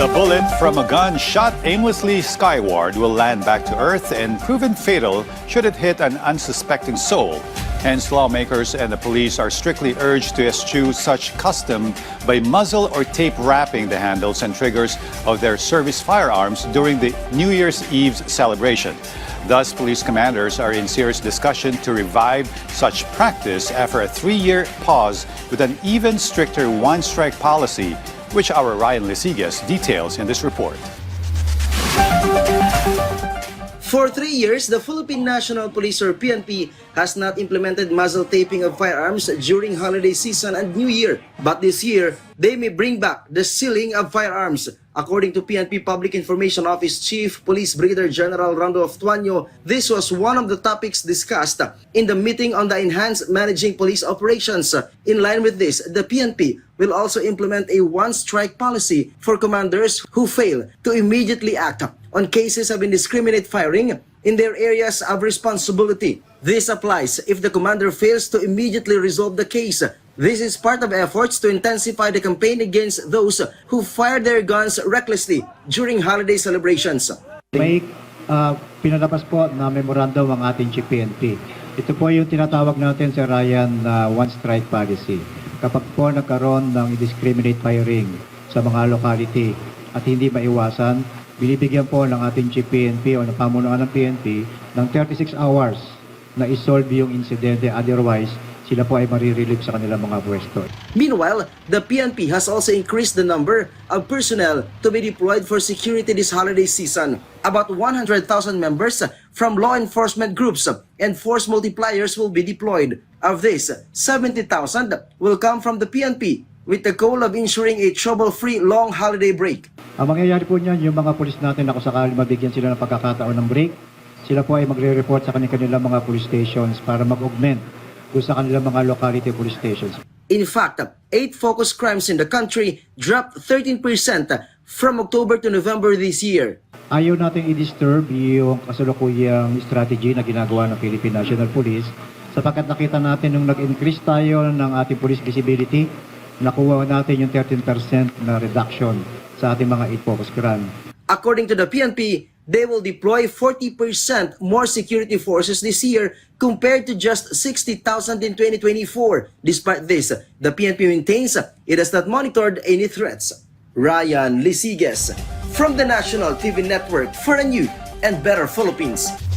The bullet from a gun shot aimlessly skyward will land back to Earth and proven fatal should it hit an unsuspecting soul. Hence, lawmakers and the police are strictly urged to eschew such custom by muzzle or tape wrapping the handles and triggers of their service firearms during the New Year's Eve's celebration. Thus, police commanders are in serious discussion to revive such practice after a 3-year pause with an even stricter one-strike policy, which our Ryan Lisigas details in this report. For 3 years, the Philippine National Police or PNP has not implemented muzzle taping of firearms during holiday season and New Year. But this year, they may bring back the sealing of firearms. According to PNP Public Information Office Chief Police Brigadier General Randolph Tuanyo, this was one of the topics discussed in the meeting on the enhanced managing police operations. In line with this, the PNP will also implement a one-strike policy for commanders who fail to immediately act on cases of indiscriminate firing in their areas of responsibility. This applies if the commander fails to immediately resolve the case. This is part of efforts to intensify the campaign against those who fire their guns recklessly during holiday celebrations. May pinalabas po na memorandum ang ating PNP. Ito po yung tinatawag natin sa Ryan one-strike policy. Kapag po nagkaroon ng indiscriminate firing sa mga locality at hindi maiwasan, binibigyan po ng ating PNP o ng pamunuan ng PNP ng 36 hours na isolve yung insidente, otherwise sila po ay marirelieve sa kanilang mga pwesto. Meanwhile, the PNP has also increased the number of personnel to be deployed for security this holiday season. About 100,000 members from law enforcement groups and force multipliers will be deployed. Of this, 70,000 will come from the PNP with the goal of ensuring a trouble-free long holiday break. Ang mangyayari po niyan, yung mga pulis natin na kung sakali mabigyan sila ng pagkakataon ng break, sila po ay magre-report sa kanilang mga police stations para mag-augment doon sa kanilang mga locality police stations. In fact, 8 focus crimes in the country dropped 13% from October to November this year. Ayaw natin i-disturb yung kasalukuyang strategy na ginagawa ng Philippine National Police sapagkat nakita natin nung nag-increase tayo ng ating police visibility, nakuha natin yung 13% na reduction sa ating mga 8 focus crime. According to the PNP, they will deploy 40% more security forces this year compared to just 60,000 in 2024. Despite this, the PNP maintains it has not monitored any threats. Ryan Lisigas from the National TV Network for a new and better Philippines.